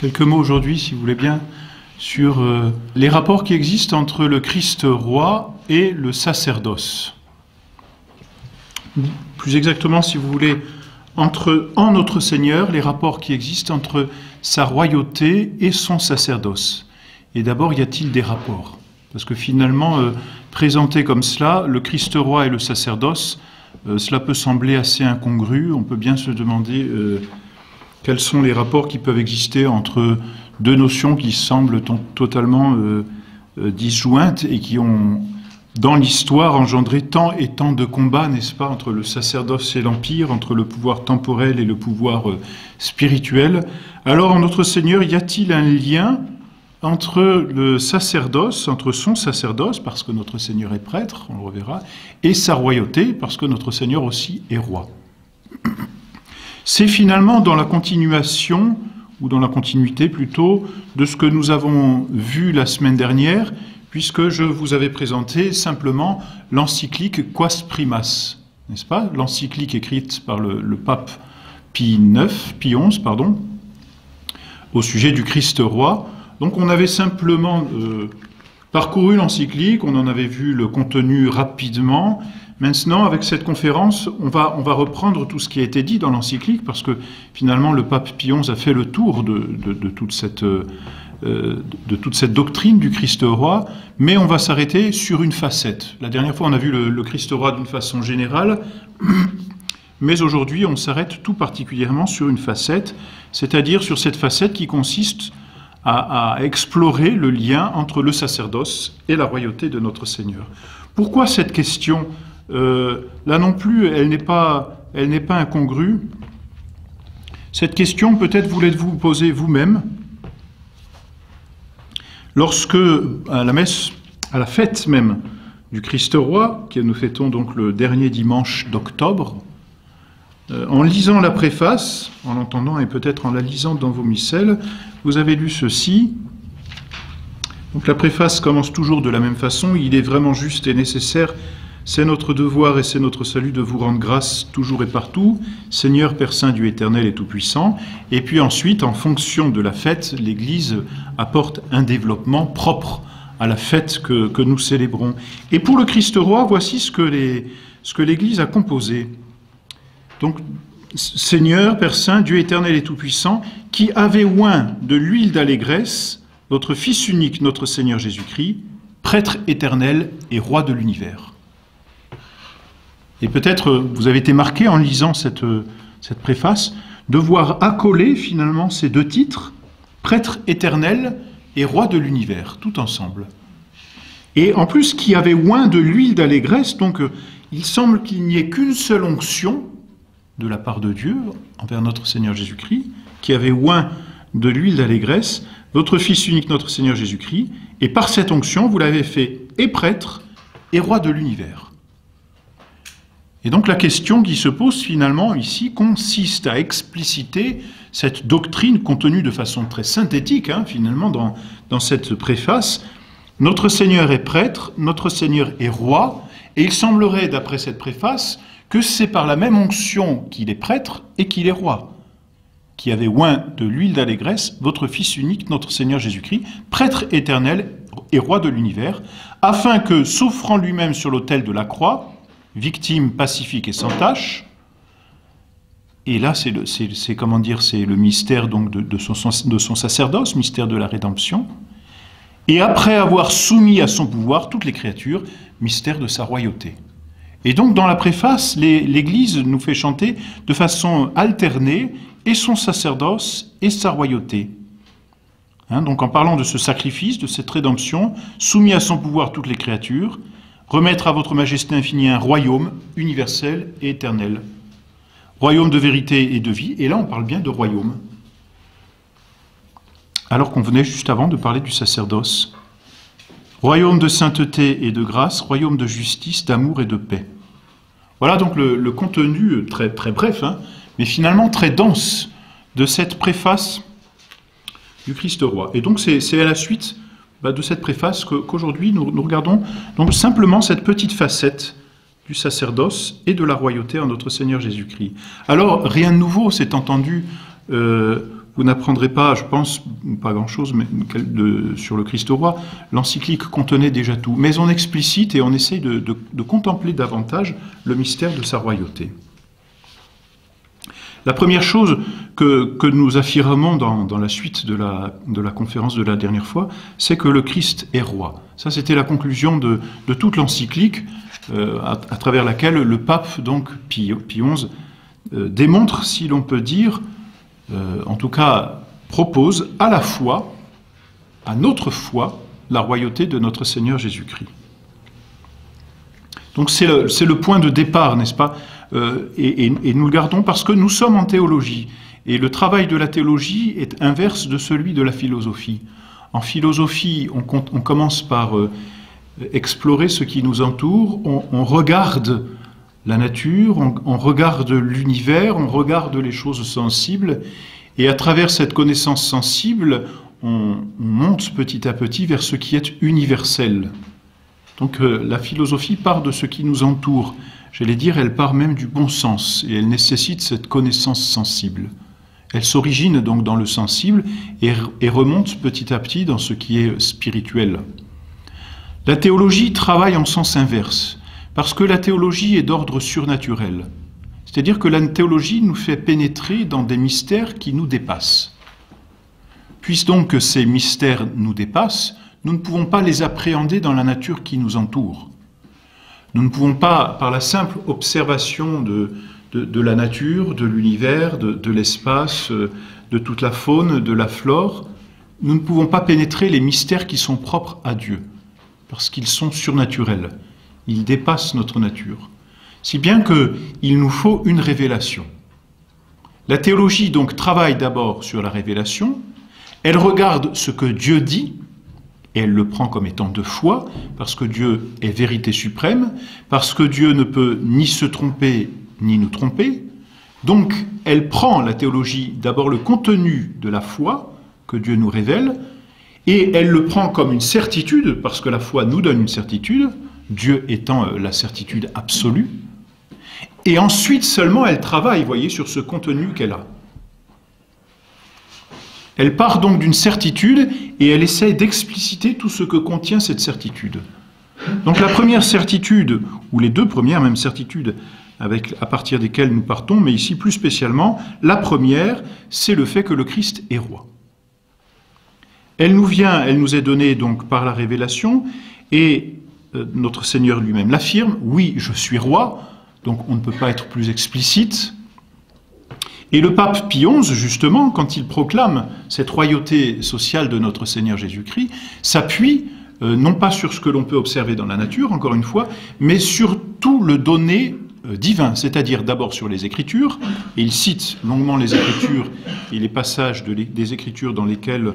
Quelques mots aujourd'hui, si vous voulez bien, sur les rapports qui existent entre le Christ roi et le sacerdoce. Plus exactement, si vous voulez, en notre Seigneur, les rapports qui existent entre sa royauté et son sacerdoce. Et d'abord, y a-t-il des rapports? Parce que finalement, présenté comme cela, le Christ roi et le sacerdoce, cela peut sembler assez incongru. On peut bien se demander quels sont les rapports qui peuvent exister entre deux notions qui semblent totalement disjointes et qui ont, dans l'histoire, engendré tant et tant de combats, n'est-ce pas, entre le sacerdoce et l'Empire, entre le pouvoir temporel et le pouvoir spirituel. Alors, en notre Seigneur, y a-t-il un lien entre le sacerdoce, entre son sacerdoce, parce que notre Seigneur est prêtre, on le reverra, et sa royauté, parce que notre Seigneur aussi est roi? C'est finalement dans la continuation, ou dans la continuité plutôt, de ce que nous avons vu la semaine dernière, puisque je vous avais présenté simplement l'encyclique Quas Primas, n'est-ce pas? L'encyclique écrite par le pape Pie XI, au sujet du Christ roi. Donc on avait simplement parcouru l'encyclique, on en avait vu le contenu rapidement. Maintenant, avec cette conférence, on va reprendre tout ce qui a été dit dans l'encyclique, parce que finalement le pape Pie XI a fait le tour de toute cette doctrine du Christ roi, mais on va s'arrêter sur une facette. La dernière fois, on a vu le Christ roi d'une façon générale, mais aujourd'hui, on s'arrête tout particulièrement sur une facette, c'est-à-dire sur cette facette qui consiste à explorer le lien entre le sacerdoce et la royauté de notre Seigneur. Pourquoi cette question? Là non plus, elle n'est pas incongrue. Cette question, peut-être vous l'êtes-vous posée vous-même, lorsque, à la fête même du Christ roi, que nous fêtons donc le dernier dimanche d'octobre, en lisant la préface, en l'entendant et peut-être en la lisant dans vos missels, vous avez lu ceci. Donc la préface commence toujours de la même façon. Il est vraiment juste et nécessaire, c'est notre devoir et c'est notre salut de vous rendre grâce toujours et partout, Seigneur, Père Saint, Dieu éternel et tout-puissant. Et puis ensuite, en fonction de la fête, l'Église apporte un développement propre à la fête que nous célébrons. Et pour le Christ roi, voici ce que l'Église a composé. Donc, Seigneur, Père Saint, Dieu éternel et tout-puissant, qui avait oint de l'huile d'allégresse votre Fils unique, notre Seigneur Jésus-Christ, prêtre éternel et roi de l'univers. Et peut-être vous avez été marqué en lisant cette préface de voir accoler finalement ces deux titres, prêtre éternel et roi de l'univers, tout ensemble. Et en plus, qui avait oint de l'huile d'allégresse, donc il semble qu'il n'y ait qu'une seule onction de la part de Dieu envers notre Seigneur Jésus-Christ, qui avait oint de l'huile d'allégresse, votre Fils unique, notre Seigneur Jésus-Christ, et par cette onction, vous l'avez fait et prêtre et roi de l'univers. Et donc la question qui se pose finalement ici consiste à expliciter cette doctrine contenue de façon très synthétique, finalement, dans cette préface. Notre Seigneur est prêtre, notre Seigneur est roi, et il semblerait, d'après cette préface, que c'est par la même onction qu'il est prêtre et qu'il est roi, qui avait oint de l'huile d'allégresse votre Fils unique, notre Seigneur Jésus-Christ, prêtre éternel et roi de l'univers, afin que, s'offrant lui-même sur l'autel de la croix, victime pacifique et sans tache, et là c'est le mystère donc de son sacerdoce, mystère de la rédemption, et après avoir soumis à son pouvoir toutes les créatures, mystère de sa royauté. Et donc, dans la préface, l'Église nous fait chanter de façon alternée et son sacerdoce et sa royauté. Donc, en parlant de ce sacrifice, de cette rédemption, soumis à son pouvoir toutes les créatures, remettre à votre majesté infinie un royaume universel et éternel. Royaume de vérité et de vie. Et là, on parle bien de royaume. Alors qu'on venait juste avant de parler du sacerdoce. Royaume de sainteté et de grâce, royaume de justice, d'amour et de paix. Voilà donc le contenu très, très bref, mais finalement très dense de cette préface du Christ roi. Et donc c'est à la suite de cette préface qu'aujourd'hui nous regardons donc simplement cette petite facette du sacerdoce et de la royauté en notre Seigneur Jésus-Christ. Alors, rien de nouveau, c'est entendu vous n'apprendrez pas, je pense, pas grand-chose sur le Christ roi. L'encyclique contenait déjà tout. Mais on explicite et on essaye de contempler davantage le mystère de sa royauté. La première chose que nous affirmons dans la suite de la conférence de la dernière fois, c'est que le Christ est roi. Ça, c'était la conclusion de toute l'encyclique, à travers laquelle le pape, donc Pie XI, démontre, si l'on peut dire, en tout cas propose à la foi, à notre foi, la royauté de notre Seigneur Jésus-Christ. Donc c'est le point de départ, n'est-ce pas, et nous le gardons parce que nous sommes en théologie. Et le travail de la théologie est inverse de celui de la philosophie. En philosophie, on commence par explorer ce qui nous entoure, on regarde la nature, on regarde l'univers, on regarde les choses sensibles, et à travers cette connaissance sensible, on monte petit à petit vers ce qui est universel. Donc la philosophie part de ce qui nous entoure. J'allais dire, elle part même du bon sens, et elle nécessite cette connaissance sensible. Elle s'origine donc dans le sensible et remonte petit à petit dans ce qui est spirituel. La théologie travaille en sens inverse, parce que la théologie est d'ordre surnaturel. C'est-à-dire que la théologie nous fait pénétrer dans des mystères qui nous dépassent. Puisque donc ces mystères nous dépassent, nous ne pouvons pas les appréhender dans la nature qui nous entoure. Nous ne pouvons pas, par la simple observation de la nature, de l'univers, de l'espace, de toute la faune, de la flore, nous ne pouvons pas pénétrer les mystères qui sont propres à Dieu, parce qu'ils sont surnaturels. Ils dépassent notre nature. Si bien qu'il nous faut une révélation. La théologie donc travaille d'abord sur la révélation, elle regarde ce que Dieu dit, et elle le prend comme étant de foi, parce que Dieu est vérité suprême, parce que Dieu ne peut ni se tromper, ni nous tromper. Donc, elle prend, la théologie, d'abord le contenu de la foi que Dieu nous révèle, et elle le prend comme une certitude, parce que la foi nous donne une certitude, Dieu étant la certitude absolue, et ensuite seulement elle travaille, vous voyez, sur ce contenu qu'elle a. Elle part donc d'une certitude et elle essaie d'expliciter tout ce que contient cette certitude. Donc la première certitude, ou les deux premières même certitudes à partir desquelles nous partons, mais ici plus spécialement, la première, c'est le fait que le Christ est roi. Elle nous est donnée donc par la révélation, et notre Seigneur lui-même l'affirme, oui, je suis roi, donc on ne peut pas être plus explicite. Et le pape Pie XI, justement, quand il proclame cette royauté sociale de notre Seigneur Jésus-Christ, s'appuie non pas sur ce que l'on peut observer dans la nature, encore une fois, mais sur tout le donné divin, c'est-à-dire d'abord sur les Écritures, et il cite longuement les Écritures et les passages des Écritures dans lesquels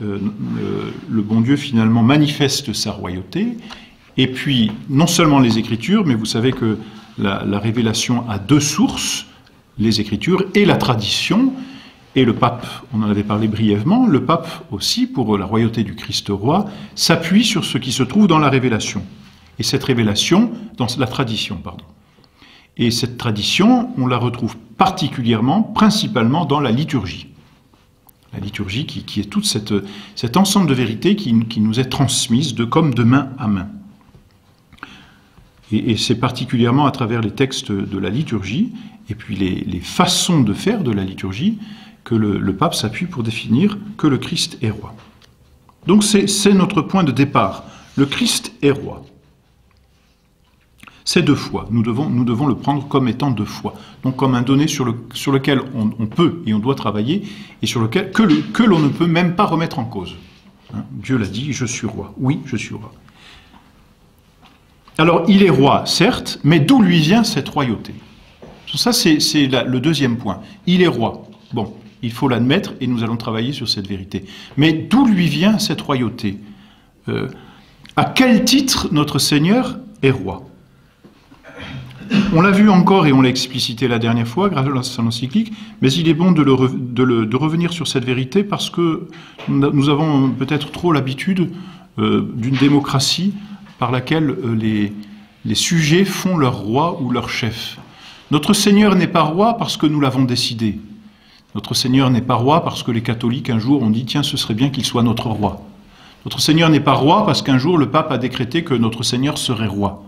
le bon Dieu finalement manifeste sa royauté, et puis non seulement les Écritures, mais vous savez que la révélation a deux sources, les Écritures et la tradition, et le pape, on en avait parlé brièvement, le pape aussi, pour la royauté du Christ roi, s'appuie sur ce qui se trouve dans la révélation. Et cette révélation, dans la tradition, pardon. Et cette tradition, on la retrouve particulièrement, principalement dans la liturgie. La liturgie qui est tout cet ensemble de vérités qui nous est transmise comme de main à main. Et c'est particulièrement à travers les textes de la liturgie, et puis les façons de faire de la liturgie, que le pape s'appuie pour définir que le Christ est roi. Donc c'est notre point de départ. Le Christ est roi. C'est de foi. Nous devons le prendre comme étant de foi. Donc comme un donné sur lequel on peut et on doit travailler, et sur lequel que l'on ne peut même pas remettre en cause. Hein, Dieu l'a dit, je suis roi. Oui, je suis roi. Alors, il est roi, certes, mais d'où lui vient cette royauté? Ça, c'est le deuxième point. Il est roi. Bon, il faut l'admettre, et nous allons travailler sur cette vérité. Mais d'où lui vient cette royauté? À quel titre notre Seigneur est roi? On l'a vu encore, et on l'a explicité la dernière fois, grâce à son encyclique, mais il est bon de revenir sur cette vérité, parce que nous avons peut-être trop l'habitude d'une démocratie par laquelle les sujets font leur roi ou leur chef. Notre Seigneur n'est pas roi parce que nous l'avons décidé. Notre Seigneur n'est pas roi parce que les catholiques un jour ont dit « Tiens, ce serait bien qu'il soit notre roi ». Notre Seigneur n'est pas roi parce qu'un jour le pape a décrété que notre Seigneur serait roi.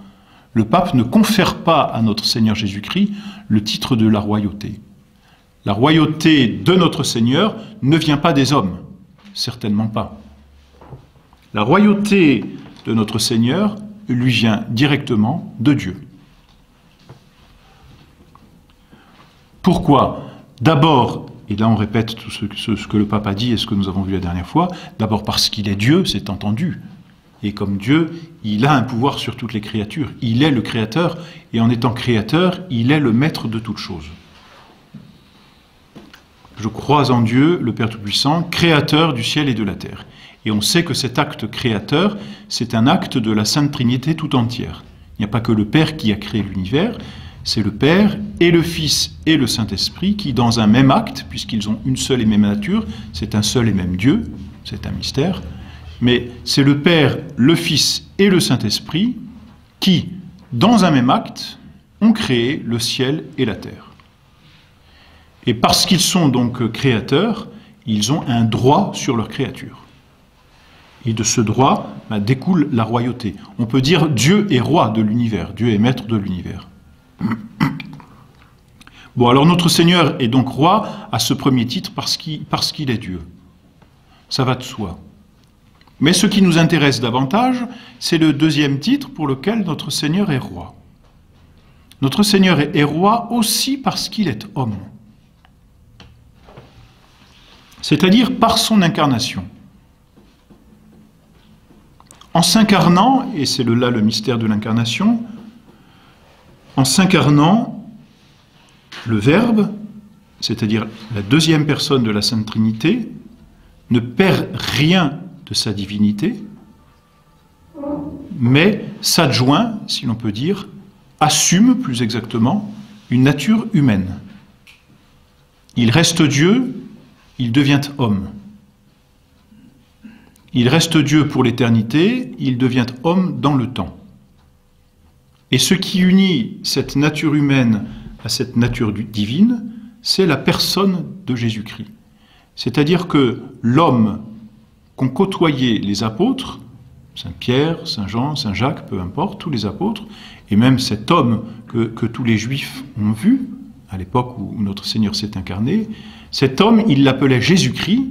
Le pape ne confère pas à notre Seigneur Jésus-Christ le titre de la royauté. La royauté de notre Seigneur ne vient pas des hommes, certainement pas. La royauté de notre Seigneur lui vient directement de Dieu. Pourquoi? D'abord, et là on répète tout ce que le pape a dit et ce que nous avons vu la dernière fois, d'abord parce qu'il est Dieu, c'est entendu. Et comme Dieu, il a un pouvoir sur toutes les créatures. Il est le Créateur, et en étant Créateur, il est le maître de toutes choses. Je crois en Dieu, le Père Tout-Puissant, Créateur du ciel et de la terre. Et on sait que cet acte créateur, c'est un acte de la Sainte Trinité tout entière. Il n'y a pas que le Père qui a créé l'univers, c'est le Père et le Fils et le Saint-Esprit qui, dans un même acte, puisqu'ils ont une seule et même nature, c'est un seul et même Dieu, c'est un mystère, mais c'est le Père, le Fils et le Saint-Esprit qui, dans un même acte, ont créé le ciel et la terre. Et parce qu'ils sont donc créateurs, ils ont un droit sur leur créature. Et de ce droit découle la royauté. On peut dire Dieu est roi de l'univers, Dieu est maître de l'univers. Bon, alors notre Seigneur est donc roi à ce premier titre parce qu'il est Dieu. Ça va de soi. Mais ce qui nous intéresse davantage, c'est le deuxième titre pour lequel notre Seigneur est roi. Notre Seigneur est roi aussi parce qu'il est homme. C'est-à-dire par son incarnation. En s'incarnant, et c'est là le mystère de l'incarnation, en s'incarnant, le Verbe, c'est-à-dire la deuxième personne de la Sainte Trinité, ne perd rien de sa divinité, mais s'adjoint, si l'on peut dire, assume plus exactement, une nature humaine. Il reste Dieu, il devient homme. Il reste Dieu pour l'éternité, il devient homme dans le temps. Et ce qui unit cette nature humaine à cette nature divine, c'est la personne de Jésus-Christ. C'est-à-dire que l'homme qu'ont côtoyé les apôtres, Saint Pierre, Saint Jean, Saint Jacques, peu importe, tous les apôtres, et même cet homme que tous les Juifs ont vu, à l'époque où notre Seigneur s'est incarné, cet homme, il l'appelait Jésus-Christ.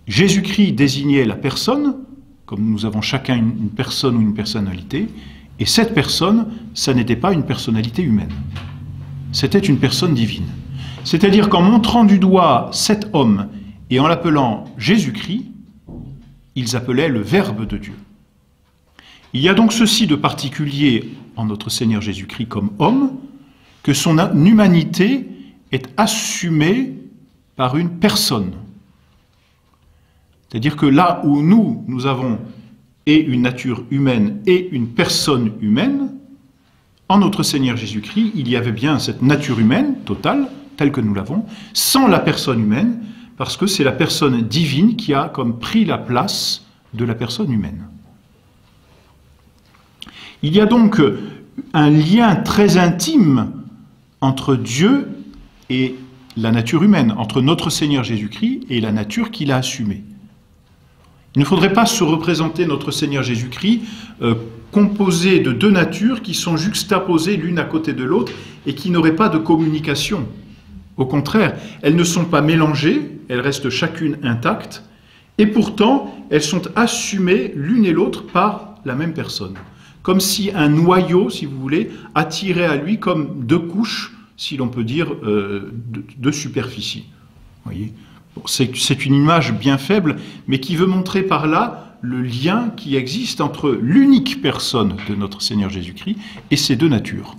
Jésus-Christ désignait la personne, comme nous avons chacun une personne ou une personnalité, et cette personne, ça n'était pas une personnalité humaine. C'était une personne divine. C'est-à-dire qu'en montrant du doigt cet homme et en l'appelant Jésus-Christ, ils appelaient le Verbe de Dieu. Il y a donc ceci de particulier en notre Seigneur Jésus-Christ comme homme, que son humanité est assumée par une personne. C'est-à-dire que là où nous avons et une nature humaine et une personne humaine, en notre Seigneur Jésus-Christ, il y avait bien cette nature humaine totale, telle que nous l'avons, sans la personne humaine, parce que c'est la personne divine qui a comme pris la place de la personne humaine. Il y a donc un lien très intime entre Dieu et la nature humaine, entre notre Seigneur Jésus-Christ et la nature qu'il a assumée. Il ne faudrait pas se représenter notre Seigneur Jésus-Christ composé de deux natures qui sont juxtaposées l'une à côté de l'autre et qui n'auraient pas de communication. Au contraire, elles ne sont pas mélangées, elles restent chacune intactes, et pourtant elles sont assumées l'une et l'autre par la même personne. Comme si un noyau, si vous voulez, attirait à lui comme deux couches, si l'on peut dire, de superficie. Voyez ? Bon, c'est une image bien faible, mais qui veut montrer par là le lien qui existe entre l'unique personne de notre Seigneur Jésus-Christ et ces deux natures.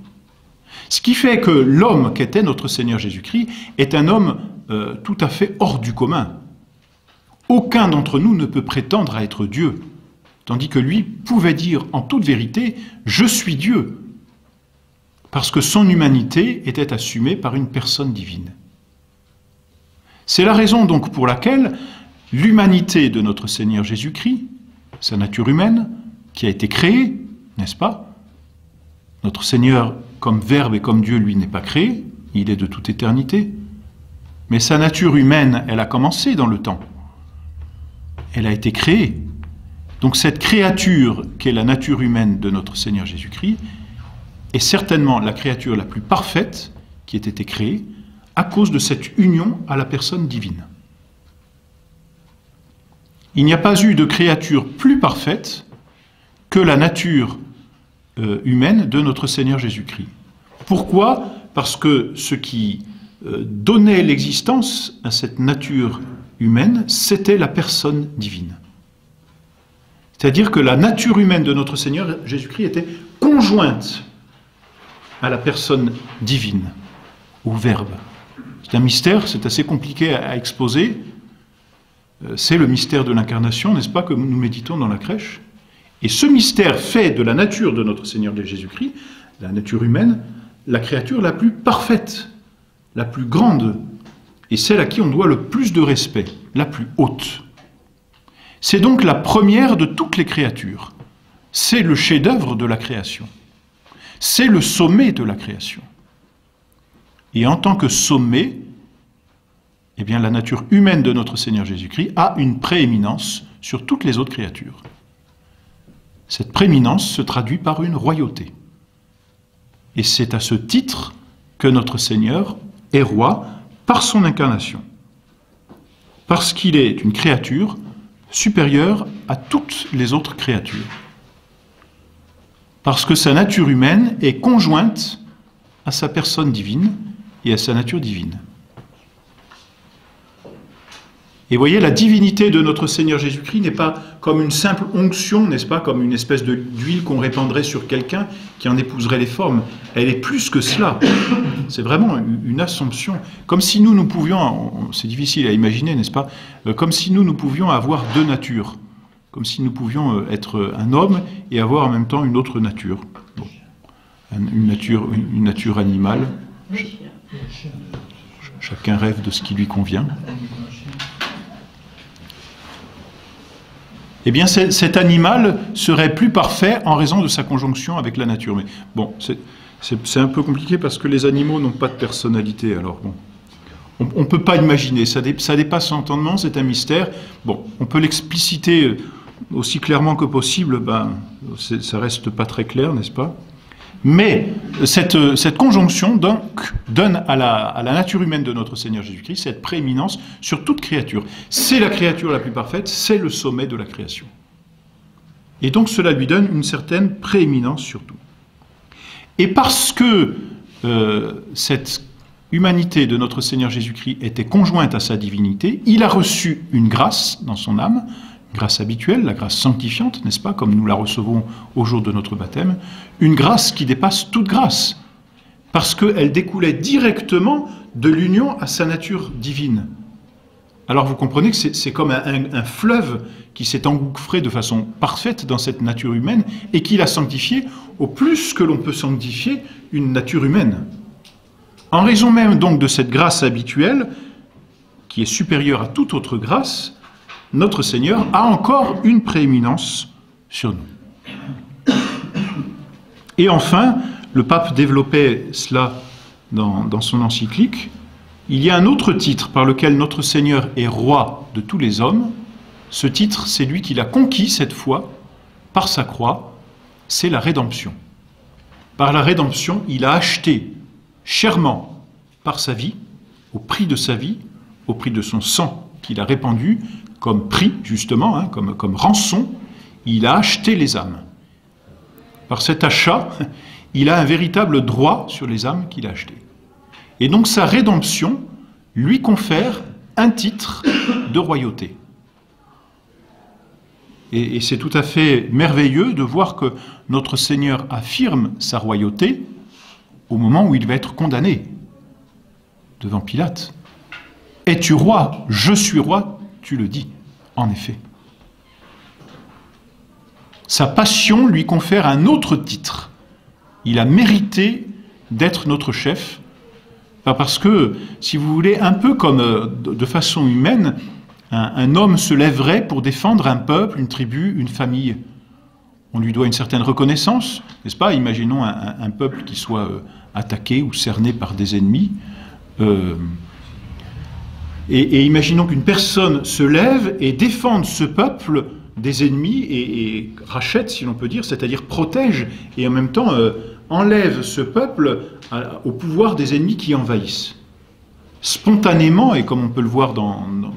Ce qui fait que l'homme qu'était notre Seigneur Jésus-Christ est un homme tout à fait hors du commun. Aucun d'entre nous ne peut prétendre à être Dieu, tandis que lui pouvait dire en toute vérité « Je suis Dieu », parce que son humanité était assumée par une personne divine. C'est la raison donc pour laquelle l'humanité de notre Seigneur Jésus-Christ, sa nature humaine, qui a été créée, n'est-ce pas? Notre Seigneur, comme Verbe et comme Dieu, lui n'est pas créé, il est de toute éternité. Mais sa nature humaine, elle a commencé dans le temps. Elle a été créée. Donc cette créature qu'est la nature humaine de notre Seigneur Jésus-Christ est certainement la créature la plus parfaite qui ait été créée à cause de cette union à la personne divine. Il n'y a pas eu de créature plus parfaite que la nature humaine de notre Seigneur Jésus-Christ. Pourquoi? Parce que ce qui donnait l'existence à cette nature humaine, c'était la personne divine. C'est-à-dire que la nature humaine de notre Seigneur Jésus-Christ était conjointe à la personne divine, au Verbe. C'est un mystère, c'est assez compliqué à exposer. C'est le mystère de l'incarnation, n'est-ce pas, que nous méditons dans la crèche. Et ce mystère fait de la nature de notre Seigneur Jésus-Christ, la nature humaine, la créature la plus parfaite, la plus grande, et celle à qui on doit le plus de respect, la plus haute. C'est donc la première de toutes les créatures. C'est le chef-d'œuvre de la création. C'est le sommet de la création. Et en tant que sommet, eh bien, la nature humaine de notre Seigneur Jésus-Christ a une prééminence sur toutes les autres créatures. Cette prééminence se traduit par une royauté. Et c'est à ce titre que notre Seigneur est roi par son incarnation. Parce qu'il est une créature supérieure à toutes les autres créatures. Parce que sa nature humaine est conjointe à sa personne divine et à sa nature divine. Et voyez, la divinité de notre Seigneur Jésus-Christ n'est pas comme une simple onction, n'est-ce pas, comme une espèce d'huile qu'on répandrait sur quelqu'un qui en épouserait les formes. Elle est plus que cela. C'est vraiment une assomption. Comme si nous pouvions, c'est difficile à imaginer, n'est-ce pas, comme si nous pouvions avoir deux natures. Comme si nous pouvions être un homme et avoir en même temps une autre nature. Bon. Une nature animale. Chacun rêve de ce qui lui convient. Eh bien, cet animal serait plus parfait en raison de sa conjonction avec la nature. Mais bon, c'est un peu compliqué parce que les animaux n'ont pas de personnalité. Alors bon, on ne peut pas imaginer, ça dépasse l'entendement, c'est un mystère. Bon, on peut l'expliciter aussi clairement que possible, ben, ça reste pas très clair, n'est-ce pas? Mais cette conjonction donc donne à la nature humaine de notre Seigneur Jésus-Christ cette prééminence sur toute créature. C'est la créature la plus parfaite, c'est le sommet de la création. Et donc cela lui donne une certaine prééminence sur tout. Et parce que cette humanité de notre Seigneur Jésus-Christ était conjointe à sa divinité, il a reçu une grâce dans son âme, grâce habituelle, la grâce sanctifiante, n'est-ce pas, comme nous la recevons au jour de notre baptême, une grâce qui dépasse toute grâce, parce qu'elle découlait directement de l'union à sa nature divine. Alors vous comprenez que c'est comme un fleuve qui s'est engouffré de façon parfaite dans cette nature humaine et qui l'a sanctifiée au plus que l'on peut sanctifier une nature humaine. En raison même donc de cette grâce habituelle, qui est supérieure à toute autre grâce, notre Seigneur a encore une prééminence sur nous. Et enfin, le pape développait cela dans son encyclique, il y a un autre titre par lequel notre Seigneur est roi de tous les hommes. Ce titre, c'est lui qui l'a conquis cette fois par sa croix, c'est la rédemption. Par la rédemption, il a acheté chèrement par sa vie, au prix de sa vie, au prix de son sang qu'il a répandu, comme prix, justement, hein, comme rançon, il a acheté les âmes. Par cet achat, il a un véritable droit sur les âmes qu'il a achetées. Et donc sa rédemption lui confère un titre de royauté. Et c'est tout à fait merveilleux de voir que notre Seigneur affirme sa royauté au moment où il va être condamné devant Pilate. « Es-tu roi? Je suis roi », tu le dis, en effet. Sa passion lui confère un autre titre. Il a mérité d'être notre chef, parce que, si vous voulez, un peu comme de façon humaine, un homme se lèverait pour défendre un peuple, une tribu, une famille. On lui doit une certaine reconnaissance, n'est-ce pas? Imaginons un peuple qui soit attaqué ou cerné par des ennemis. Et imaginons qu'une personne se lève et défende ce peuple des ennemis et rachète, si l'on peut dire, c'est-à-dire protège, et en même temps enlève ce peuple au pouvoir des ennemis qui envahissent. Spontanément, et comme on peut le voir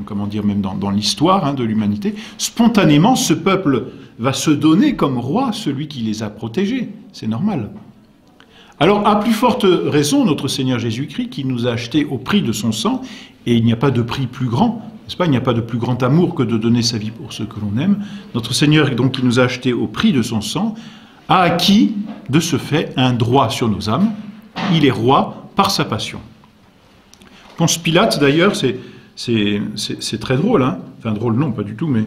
comment dire, même dans l'histoire de l'humanité, spontanément, ce peuple va se donner comme roi celui qui les a protégés. C'est normal. Alors, à plus forte raison, notre Seigneur Jésus-Christ, qui nous a achetés au prix de son sang, et il n'y a pas de prix plus grand, n'est-ce pas? Il n'y a pas de plus grand amour que de donner sa vie pour ceux que l'on aime. Notre Seigneur, donc, qui nous a achetés au prix de son sang, a acquis, de ce fait, un droit sur nos âmes. Il est roi par sa passion. Ponce Pilate, d'ailleurs, c'est très drôle, hein. Enfin drôle non, pas du tout, mais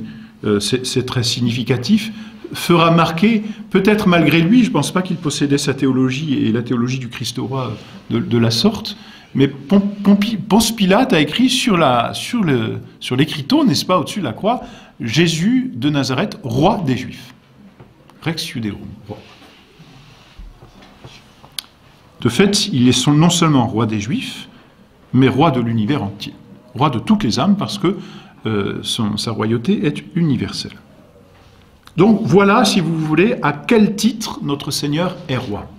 c'est très significatif, fera marquer, peut-être malgré lui, je ne pense pas qu'il possédait sa théologie et la théologie du Christ roi de la sorte, mais Ponce Pilate a écrit sur l'écriteau, n'est-ce pas, au-dessus de la croix, Jésus de Nazareth, roi des Juifs. Rex Iudeum. De fait, il est non seulement roi des Juifs, mais roi de l'univers entier, roi de toutes les âmes, parce que sa royauté est universelle. Donc voilà, si vous voulez, à quel titre notre Seigneur est roi.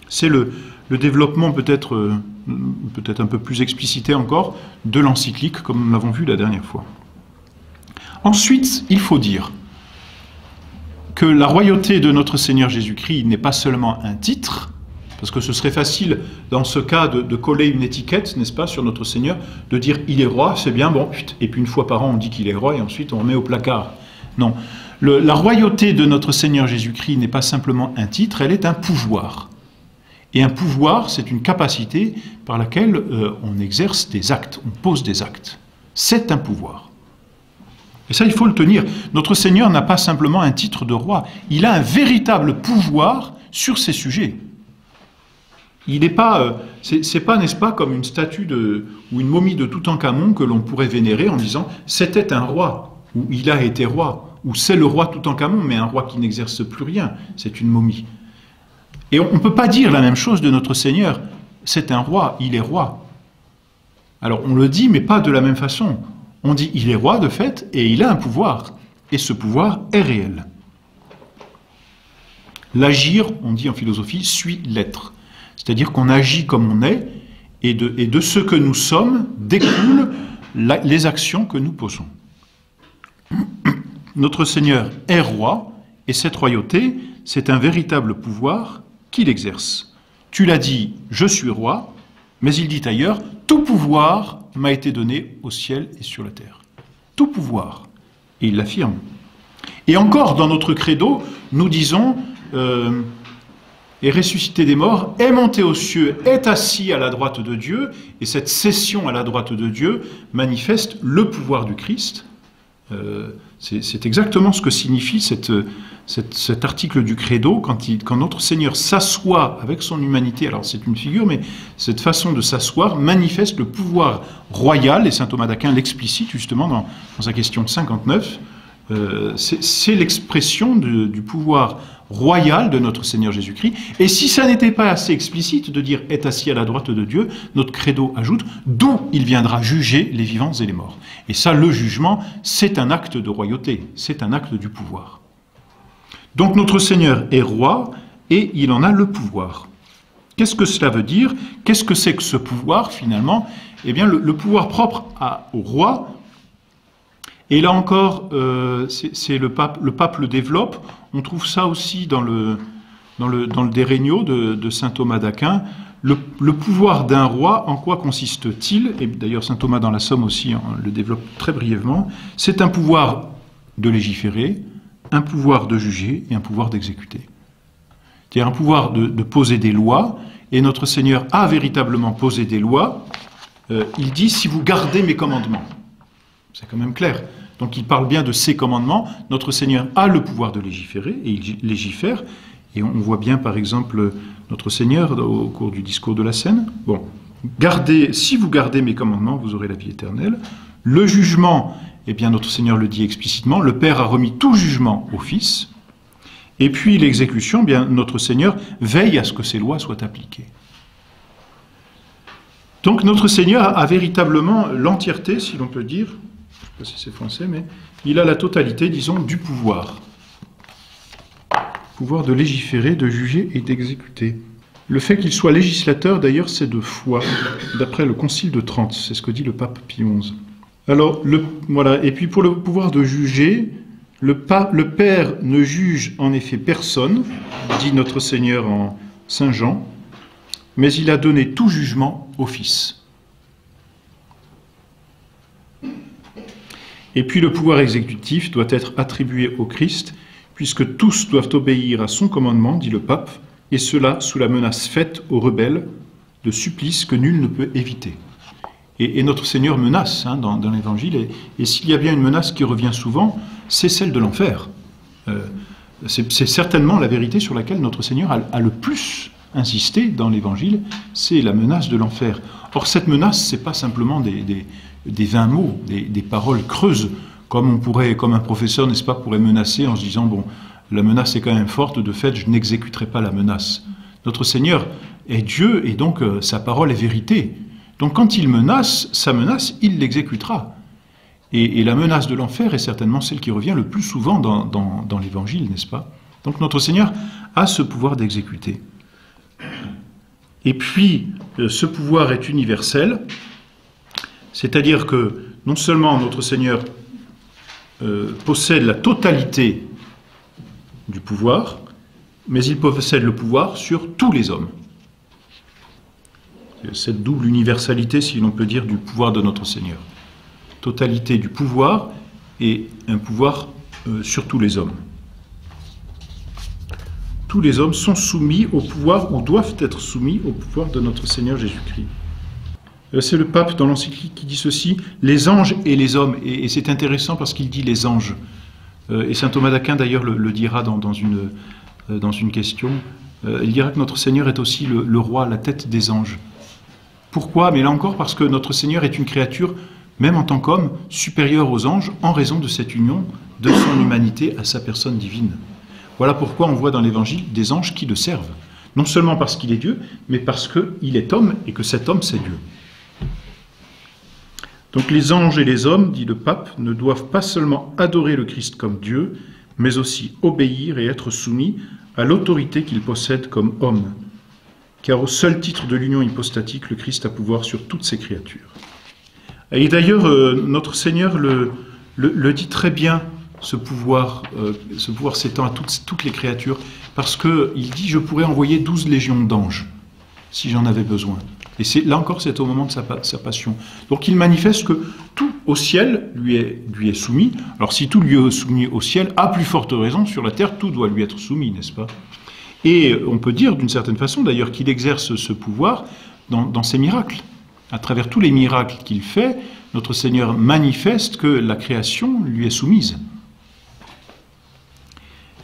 C'est le développement peut-être un peu plus explicité encore de l'encyclique, comme nous l'avons vu la dernière fois. Ensuite, il faut dire que la royauté de notre Seigneur Jésus-Christ n'est pas seulement un titre, parce que ce serait facile, dans ce cas, de coller une étiquette, n'est-ce pas, sur notre Seigneur, de dire « il est roi », c'est bien, bon, et puis une fois par an, on dit qu'il est roi, et ensuite on le met au placard. Non. La royauté de notre Seigneur Jésus-Christ n'est pas simplement un titre, elle est un pouvoir. Et un pouvoir, c'est une capacité par laquelle on exerce des actes, on pose des actes. C'est un pouvoir. Et ça, il faut le tenir. Notre Seigneur n'a pas simplement un titre de roi, il a un véritable pouvoir sur ses sujets. Il n'est pas, c'est pas, n'est-ce pas, comme une statue ou une momie de Toutankhamon que l'on pourrait vénérer en disant « c'était un roi » ou « il a été roi » ou « c'est le roi Toutankhamon, mais un roi qui n'exerce plus rien, c'est une momie ». Et on ne peut pas dire la même chose de notre Seigneur. C'est un roi, il est roi. Alors on le dit, mais pas de la même façon. On dit il est roi de fait, et il a un pouvoir. Et ce pouvoir est réel. L'agir, on dit en philosophie, suit l'être. C'est-à-dire qu'on agit comme on est, et de ce que nous sommes découlent les actions que nous posons. Notre Seigneur est roi, et cette royauté, c'est un véritable pouvoir qu'il exerce. Tu l'as dit, je suis roi, mais il dit ailleurs, tout pouvoir m'a été donné au ciel et sur la terre. Tout pouvoir. Et il l'affirme. Et encore, dans notre credo, nous disons, est ressuscité des morts, est monté aux cieux, est assis à la droite de Dieu, et cette cession à la droite de Dieu manifeste le pouvoir du Christ. C'est exactement ce que signifie cet article du Credo, quand notre Seigneur s'assoit avec son humanité, alors c'est une figure, mais cette façon de s'asseoir manifeste le pouvoir royal, et saint Thomas d'Aquin l'explicite justement dans sa question 59, c'est l'expression du pouvoir royal de notre Seigneur Jésus-Christ, et si ça n'était pas assez explicite de dire « est assis à la droite de Dieu », notre credo ajoute « d'où il viendra juger les vivants et les morts ». Et ça, le jugement, c'est un acte de royauté, c'est un acte du pouvoir. Donc notre Seigneur est roi, et il en a le pouvoir. Qu'est-ce que cela veut dire? Qu'est-ce que c'est que ce pouvoir, finalement? Eh bien, le pouvoir propre au roi. Et là encore, le pape le développe. On trouve ça aussi dans le De Regno de saint Thomas d'Aquin. Le pouvoir d'un roi, en quoi consiste-t-il? Et d'ailleurs, saint Thomas dans la Somme aussi le développe très brièvement. C'est un pouvoir de légiférer, un pouvoir de juger et un pouvoir d'exécuter. C'est-à-dire un pouvoir de poser des lois, et notre Seigneur a véritablement posé des lois. Il dit « si vous gardez mes commandements ». C'est quand même clair. Donc il parle bien de ses commandements. Notre Seigneur a le pouvoir de légiférer, et il légifère. Et on voit bien, par exemple, notre Seigneur au cours du discours de la Seine. Bon, si vous gardez mes commandements, vous aurez la vie éternelle. Le jugement, eh bien notre Seigneur le dit explicitement, le Père a remis tout jugement au Fils. Et puis l'exécution, eh bien notre Seigneur veille à ce que ces lois soient appliquées. Donc notre Seigneur a véritablement l'entièreté, si l'on peut dire, je ne sais pas si c'est français, mais il a la totalité, disons, du pouvoir. Pouvoir de légiférer, de juger et d'exécuter. Le fait qu'il soit législateur, d'ailleurs, c'est de foi, d'après le Concile de Trente, c'est ce que dit le pape Pie XI. Alors, voilà, et puis pour le pouvoir de juger, le Père ne juge en effet personne, dit notre Seigneur en Saint Jean, mais il a donné tout jugement au Fils. Et puis le pouvoir exécutif doit être attribué au Christ, puisque tous doivent obéir à son commandement, dit le pape, et cela sous la menace faite aux rebelles de supplices que nul ne peut éviter. Et notre Seigneur menace dans l'Évangile, et s'il y a bien une menace qui revient souvent, c'est celle de l'enfer. C'est certainement la vérité sur laquelle notre Seigneur a le plus insisté dans l'Évangile, c'est la menace de l'enfer. Or cette menace, c'est pas simplement des vains mots, des paroles creuses, comme un professeur, n'est-ce pas, pourrait menacer en se disant, bon, la menace est quand même forte, de fait, je n'exécuterai pas la menace. Notre Seigneur est Dieu, et donc sa parole est vérité. Donc quand il menace, sa menace, il l'exécutera. Et la menace de l'enfer est certainement celle qui revient le plus souvent dans l'Évangile, n'est-ce pas? Donc notre Seigneur a ce pouvoir d'exécuter. Et puis, ce pouvoir est universel, c'est-à-dire que non seulement notre Seigneur possède la totalité du pouvoir, mais il possède le pouvoir sur tous les hommes. Cette double universalité, si l'on peut dire, du pouvoir de notre Seigneur. Totalité du pouvoir et un pouvoir sur tous les hommes. Tous les hommes sont soumis au pouvoir, ou doivent être soumis au pouvoir de notre Seigneur Jésus-Christ. C'est le pape dans l'encyclique qui dit ceci, les anges et les hommes, et c'est intéressant parce qu'il dit les anges. Et saint Thomas d'Aquin d'ailleurs le dira dans une question, il dira que notre Seigneur est aussi le roi, la tête des anges. Pourquoi? Mais là encore parce que notre Seigneur est une créature, même en tant qu'homme, supérieure aux anges, en raison de cette union de son humanité à sa personne divine. Voilà pourquoi on voit dans l'Évangile des anges qui le servent. Non seulement parce qu'il est Dieu, mais parce qu'il est homme et que cet homme, c'est Dieu. Donc les anges et les hommes, dit le pape, ne doivent pas seulement adorer le Christ comme Dieu, mais aussi obéir et être soumis à l'autorité qu'il possède comme homme. Car au seul titre de l'union hypostatique, le Christ a pouvoir sur toutes ses créatures. Et d'ailleurs, notre Seigneur le dit très bien, ce pouvoir s'étend à toutes les créatures, parce qu'il dit « Je pourrais envoyer 12 légions d'anges, si j'en avais besoin ». Et là encore, c'est au moment de sa passion. Donc il manifeste que tout au ciel lui est soumis. Alors si tout lui est soumis au ciel, à plus forte raison, sur la terre, tout doit lui être soumis, n'est-ce pas? Et on peut dire d'une certaine façon, d'ailleurs, qu'il exerce ce pouvoir dans ses miracles. À travers tous les miracles qu'il fait, notre Seigneur manifeste que la création lui est soumise.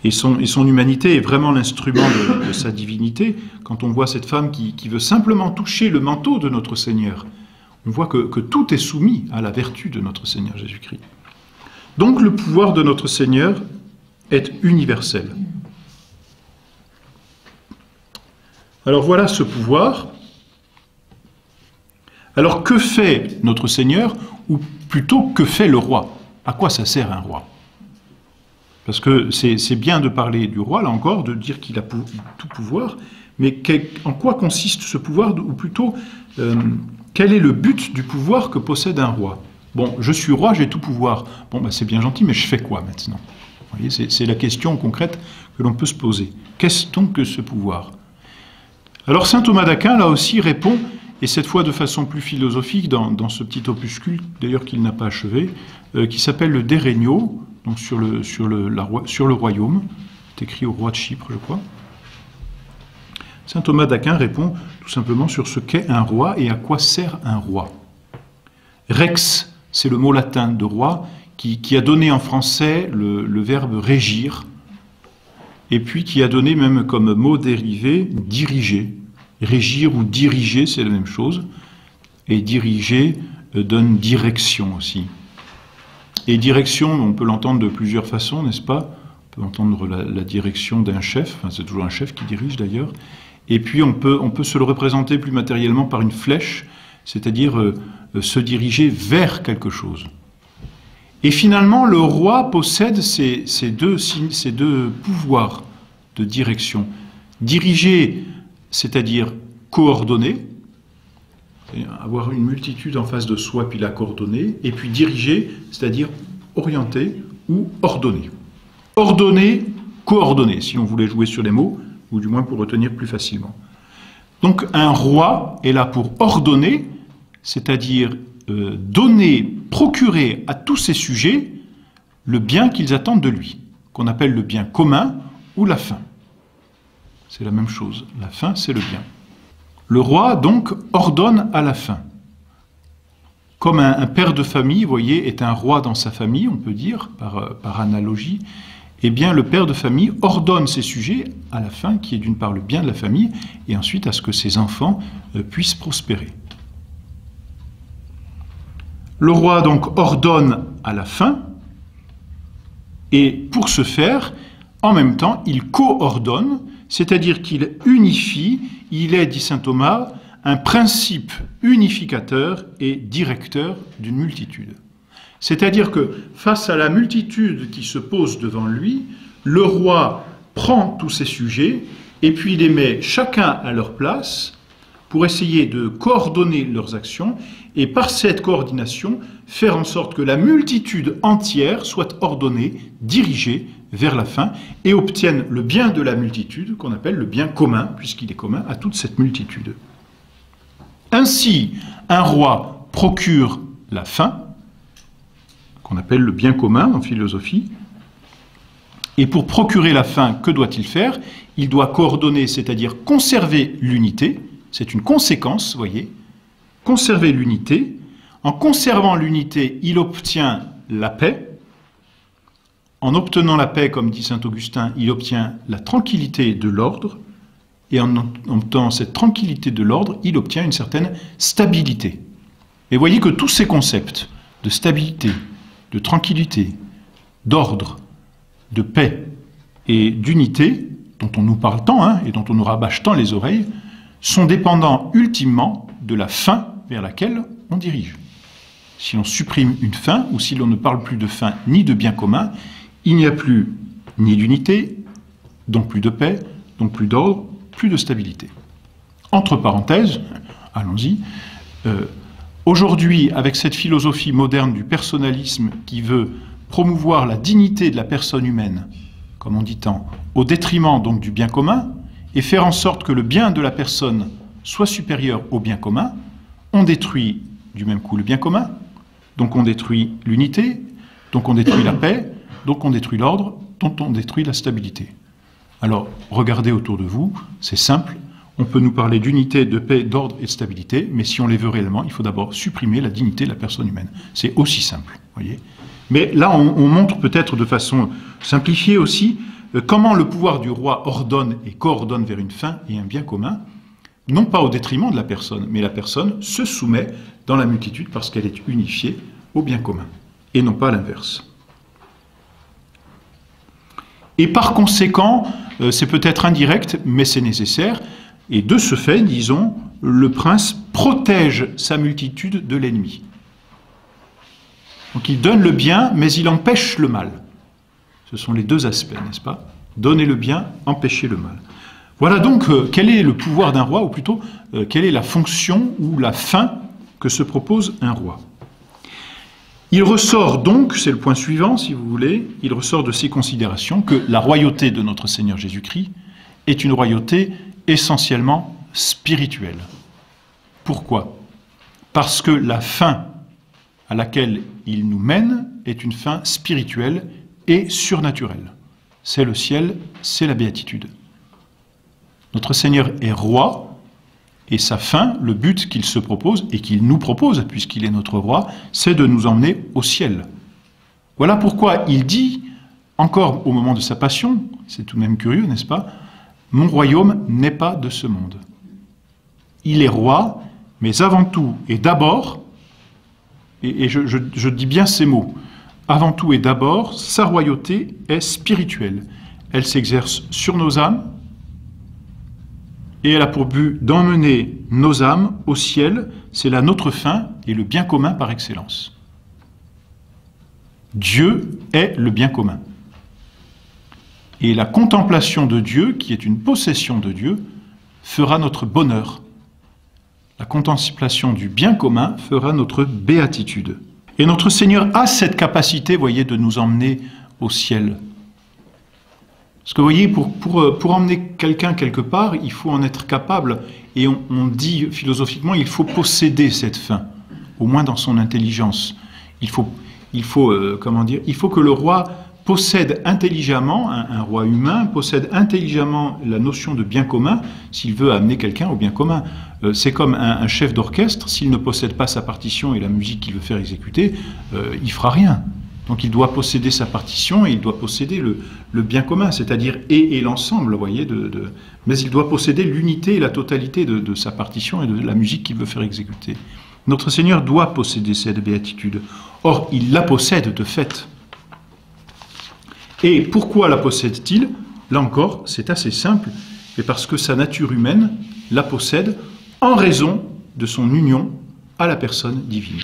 Et son humanité est vraiment l'instrument de sa divinité. Quand on voit cette femme qui veut simplement toucher le manteau de notre Seigneur, on voit que tout est soumis à la vertu de notre Seigneur Jésus-Christ. Donc le pouvoir de notre Seigneur est universel. Alors voilà ce pouvoir. Alors que fait notre Seigneur, ou plutôt que fait le roi? À quoi ça sert un roi? Parce que c'est bien de parler du roi, là encore, de dire qu'il a tout pouvoir, mais en quoi consiste ce pouvoir, ou plutôt, quel est le but du pouvoir que possède un roi? Bon, je suis roi, j'ai tout pouvoir. Bon, ben, c'est bien gentil, mais je fais quoi maintenant? Vous voyez, c'est la question concrète que l'on peut se poser. Qu'est-ce donc que ce pouvoir? Alors saint Thomas d'Aquin, là aussi, répond, et cette fois de façon plus philosophique, dans ce petit opuscule, d'ailleurs qu'il n'a pas achevé, qui s'appelle le De Regno, donc sur le royaume, c'est écrit au roi de Chypre, je crois. Saint Thomas d'Aquin répond tout simplement sur ce qu'est un roi et à quoi sert un roi. Rex, c'est le mot latin de roi, qui a donné en français le verbe régir, et puis qui a donné même comme mot dérivé diriger. Régir ou diriger, c'est la même chose, et diriger donne direction aussi. Et direction, on peut l'entendre de plusieurs façons, n'est-ce pas? On peut entendre la direction d'un chef, enfin, c'est toujours un chef qui dirige d'ailleurs, et puis on peut se le représenter plus matériellement par une flèche, c'est-à-dire se diriger vers quelque chose. Et finalement, le roi possède ces deux pouvoirs de direction. Diriger, c'est-à-dire coordonner, avoir une multitude en face de soi puis la coordonner, et puis diriger, c'est-à-dire orienter ou ordonner. Ordonner, coordonner, si on voulait jouer sur les mots, ou du moins pour retenir plus facilement. Donc un roi est là pour ordonner, c'est-à-dire donner, procurer à tous ses sujets le bien qu'ils attendent de lui, qu'on appelle le bien commun ou la fin. C'est la même chose, la fin c'est le bien. Le roi donc ordonne à la fin. Comme un père de famille, vous voyez, est un roi dans sa famille, on peut dire, par analogie, eh bien le père de famille ordonne ses sujets à la fin, qui est d'une part le bien de la famille, et ensuite à ce que ses enfants puissent prospérer. Le roi donc ordonne à la fin, et pour ce faire, en même temps, il coordonne, c'est-à-dire qu'il unifie, il est, dit saint Thomas, un principe unificateur et directeur d'une multitude. C'est-à-dire que face à la multitude qui se pose devant lui, le roi prend tous ces sujets et puis il les met chacun à leur place pour essayer de coordonner leurs actions et par cette coordination faire en sorte que la multitude entière soit ordonnée, dirigée vers la fin et obtienne le bien de la multitude qu'on appelle le bien commun puisqu'il est commun à toute cette multitude. Ainsi, un roi procure la fin, qu'on appelle le bien commun en philosophie, et pour procurer la fin, que doit-il faire? Il doit coordonner, c'est-à-dire conserver l'unité, c'est une conséquence, vous voyez, conserver l'unité. En conservant l'unité, il obtient la paix. En obtenant la paix, comme dit saint Augustin, il obtient la tranquillité de l'ordre. Et en obtenant cette tranquillité de l'ordre, il obtient une certaine stabilité. Et voyez que tous ces concepts de stabilité, de tranquillité, d'ordre, de paix et d'unité, dont on nous parle tant et dont on nous rabâche tant les oreilles, sont dépendants ultimement de la fin vers laquelle on dirige. Si l'on supprime une fin, ou si l'on ne parle plus de fin ni de bien commun, il n'y a plus ni d'unité, donc plus de paix, donc plus d'ordre, plus de stabilité. Entre parenthèses, allons-y, aujourd'hui, avec cette philosophie moderne du personnalisme qui veut promouvoir la dignité de la personne humaine, comme on dit tant, au détriment donc du bien commun, et faire en sorte que le bien de la personne soit supérieur au bien commun, on détruit du même coup le bien commun, donc on détruit l'unité, donc on détruit la paix, donc on détruit l'ordre, donc on détruit la stabilité. Alors, regardez autour de vous, c'est simple, on peut nous parler d'unité, de paix, d'ordre et de stabilité, mais si on les veut réellement, il faut d'abord supprimer la dignité de la personne humaine. C'est aussi simple, voyez. Mais là, on montre peut-être de façon simplifiée aussi comment le pouvoir du roi ordonne et coordonne vers une fin et un bien commun, non pas au détriment de la personne, mais la personne se soumet dans la multitude parce qu'elle est unifiée au bien commun, et non pas l'inverse. Et par conséquent, c'est peut-être indirect, mais c'est nécessaire, et de ce fait, disons, le prince protège sa multitude de l'ennemi. Donc il donne le bien, mais il empêche le mal. Ce sont les deux aspects, n'est-ce pas? Donner le bien, empêcher le mal. Voilà donc quel est le pouvoir d'un roi, ou plutôt quelle est la fonction ou la fin que se propose un roi. Il ressort donc, c'est le point suivant si vous voulez, il ressort de ces considérations que la royauté de notre Seigneur Jésus-Christ est une royauté essentiellement spirituelle. Pourquoi? Parce que la fin à laquelle il nous mène est une fin spirituelle et surnaturelle. C'est le ciel, c'est la béatitude. Notre Seigneur est roi, et sa fin, le but qu'il se propose, et qu'il nous propose, puisqu'il est notre roi, c'est de nous emmener au ciel. Voilà pourquoi il dit, encore au moment de sa passion, c'est tout de même curieux, n'est-ce pas? « Mon royaume n'est pas de ce monde. » Il est roi, mais avant tout et d'abord, et je dis bien ces mots, avant tout et d'abord, sa royauté est spirituelle. Elle s'exerce sur nos âmes, et elle a pour but d'emmener nos âmes au ciel, c'est là notre fin et le bien commun par excellence. Dieu est le bien commun. Et la contemplation de Dieu, qui est une possession de Dieu, fera notre bonheur. La contemplation du bien commun fera notre béatitude. Et notre Seigneur a cette capacité, voyez, de nous emmener au ciel. Parce que, vous voyez, pour emmener quelqu'un quelque part, il faut en être capable. Et on dit philosophiquement, il faut posséder cette fin, au moins dans son intelligence. Il faut que le roi possède intelligemment, un roi humain possède intelligemment la notion de bien commun s'il veut amener quelqu'un au bien commun. C'est comme un chef d'orchestre, s'il ne possède pas sa partition et la musique qu'il veut faire exécuter, il fera rien. Donc il doit posséder sa partition et il doit posséder le bien commun, c'est-à-dire et l'ensemble, vous voyez, mais il doit posséder l'unité et la totalité de sa partition et de la musique qu'il veut faire exécuter. Notre Seigneur doit posséder cette béatitude. Or, il la possède de fait. Et pourquoi la possède-t-il? Là encore, c'est assez simple, mais parce que sa nature humaine la possède en raison de son union à la personne divine.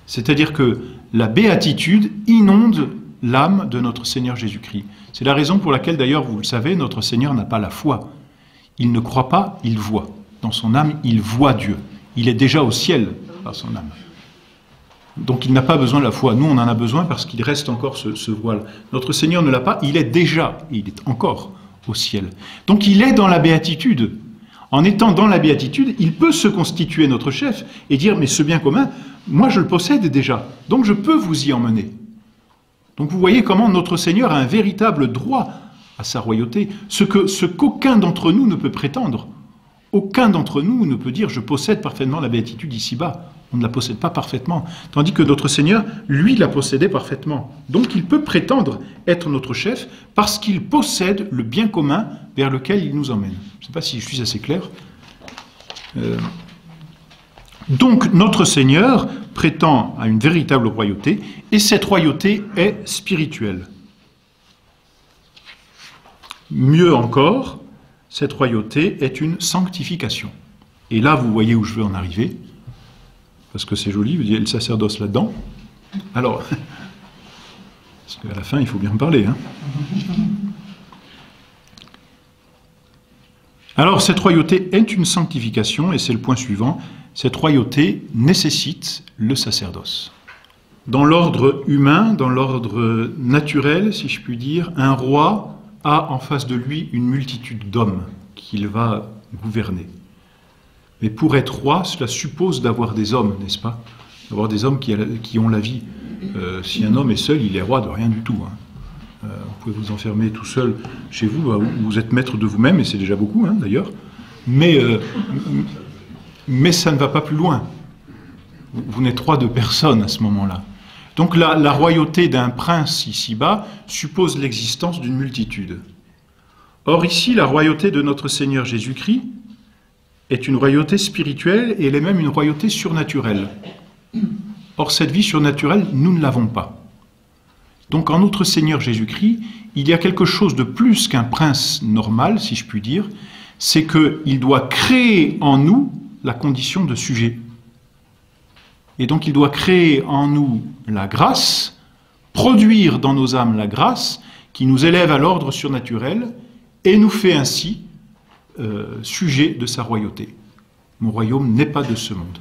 C'est-à-dire que la béatitude inonde l'âme de notre Seigneur Jésus-Christ. C'est la raison pour laquelle, d'ailleurs, vous le savez, notre Seigneur n'a pas la foi. Il ne croit pas, il voit. Dans son âme, il voit Dieu. Il est déjà au ciel par son âme. Donc il n'a pas besoin de la foi. Nous, on en a besoin parce qu'il reste encore ce voile. Notre Seigneur ne l'a pas, il est déjà, il est encore au ciel. Donc il est dans la béatitude. En étant dans la béatitude, il peut se constituer notre chef et dire, mais ce bien commun, moi je le possède déjà, donc je peux vous y emmener. Donc vous voyez comment notre Seigneur a un véritable droit à sa royauté, ce qu'aucun d'entre nous ne peut prétendre. Aucun d'entre nous ne peut dire, je possède parfaitement la béatitude ici-bas. On ne la possède pas parfaitement. Tandis que notre Seigneur, lui, la possédait parfaitement. Donc il peut prétendre être notre chef parce qu'il possède le bien commun vers lequel il nous emmène. Je ne sais pas si je suis assez clair. Donc notre Seigneur prétend à une véritable royauté et cette royauté est spirituelle. Mieux encore, cette royauté est une sanctification. Et là, vous voyez où je veux en arriver. Parce que c'est joli, il y a le sacerdoce là-dedans. Alors, parce qu'à la fin, il faut bien parler. Hein. Alors, cette royauté est une sanctification, et c'est le point suivant. Cette royauté nécessite le sacerdoce. Dans l'ordre humain, dans l'ordre naturel, si je puis dire, un roi a en face de lui une multitude d'hommes qu'il va gouverner. Mais pour être roi, cela suppose d'avoir des hommes, n'est-ce pas? D'avoir des hommes qui ont la vie. Si un homme est seul, il est roi de rien du tout. Hein. Vous pouvez vous enfermer tout seul chez vous, vous êtes maître de vous-même, et c'est déjà beaucoup, hein, d'ailleurs. Mais ça ne va pas plus loin. Vous n'êtes roi de personne à ce moment-là. Donc la royauté d'un prince ici-bas suppose l'existence d'une multitude. Or ici, la royauté de notre Seigneur Jésus-Christ est une royauté spirituelle et elle est même une royauté surnaturelle. Or, cette vie surnaturelle, nous ne l'avons pas. Donc, en notre Seigneur Jésus-Christ, il y a quelque chose de plus qu'un prince normal, si je puis dire, c'est qu'il doit créer en nous la condition de sujet. Et donc, il doit créer en nous la grâce, produire dans nos âmes la grâce, qui nous élève à l'ordre surnaturel et nous fait ainsi sujet de sa royauté. Mon royaume n'est pas de ce monde.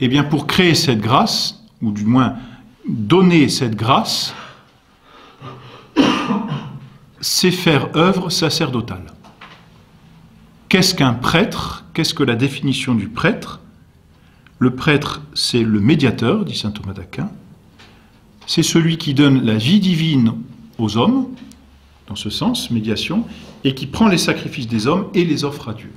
Eh bien, pour créer cette grâce, ou du moins donner cette grâce, c'est faire œuvre sacerdotale. Qu'est-ce qu'un prêtre? Qu'est-ce que la définition du prêtre? Le prêtre, c'est le médiateur, dit saint Thomas d'Aquin. C'est celui qui donne la vie divine aux hommes, dans ce sens, médiation, et qui prend les sacrifices des hommes et les offre à Dieu.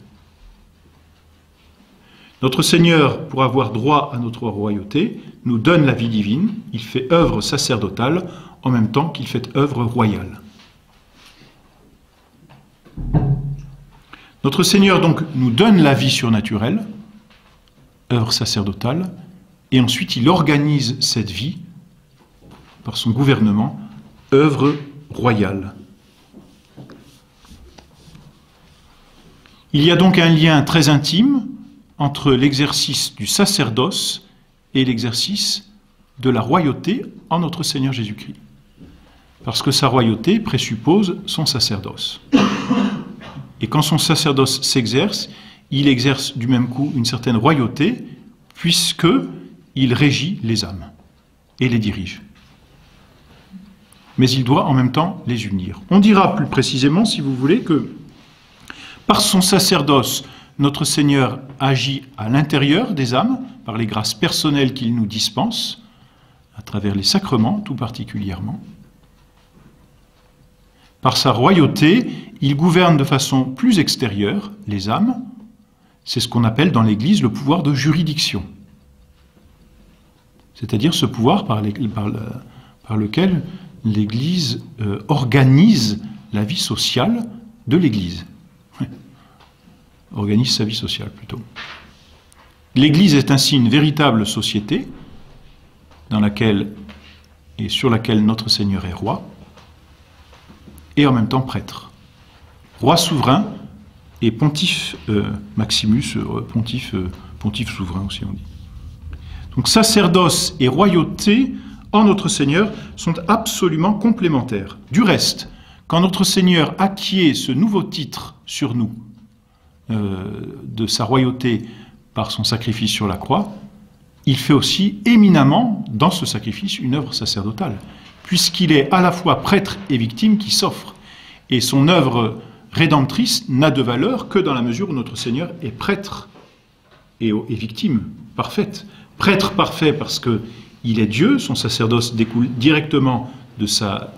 Notre Seigneur, pour avoir droit à notre royauté, nous donne la vie divine, il fait œuvre sacerdotale en même temps qu'il fait œuvre royale. Notre Seigneur donc nous donne la vie surnaturelle, œuvre sacerdotale, et ensuite il organise cette vie, par son gouvernement, œuvre royale. Il y a donc un lien très intime entre l'exercice du sacerdoce et l'exercice de la royauté en notre Seigneur Jésus-Christ. Parce que sa royauté présuppose son sacerdoce. Et quand son sacerdoce s'exerce, il exerce du même coup une certaine royauté, puisqu'il régit les âmes et les dirige. Mais il doit en même temps les unir. On dira plus précisément, si vous voulez, que par son sacerdoce, notre Seigneur agit à l'intérieur des âmes, par les grâces personnelles qu'il nous dispense, à travers les sacrements tout particulièrement. Par sa royauté, il gouverne de façon plus extérieure les âmes. C'est ce qu'on appelle dans l'Église le pouvoir de juridiction. C'est-à-dire ce pouvoir par lequel l'Église organise la vie sociale de l'Église. Organise sa vie sociale, plutôt. L'Église est ainsi une véritable société dans laquelle et sur laquelle notre Seigneur est roi, et en même temps prêtre. Roi souverain et pontife Maximus, pontife souverain aussi on dit. Donc sacerdoce et royauté en notre Seigneur sont absolument complémentaires. Du reste, quand notre Seigneur acquiert ce nouveau titre sur nous, de sa royauté par son sacrifice sur la croix, il fait aussi éminemment dans ce sacrifice une œuvre sacerdotale, puisqu'il est à la fois prêtre et victime qui s'offre. Et son œuvre rédemptrice n'a de valeur que dans la mesure où notre Seigneur est prêtre et victime parfaite. Prêtre parfait parce qu'il est Dieu, son sacerdoce découle directement de sa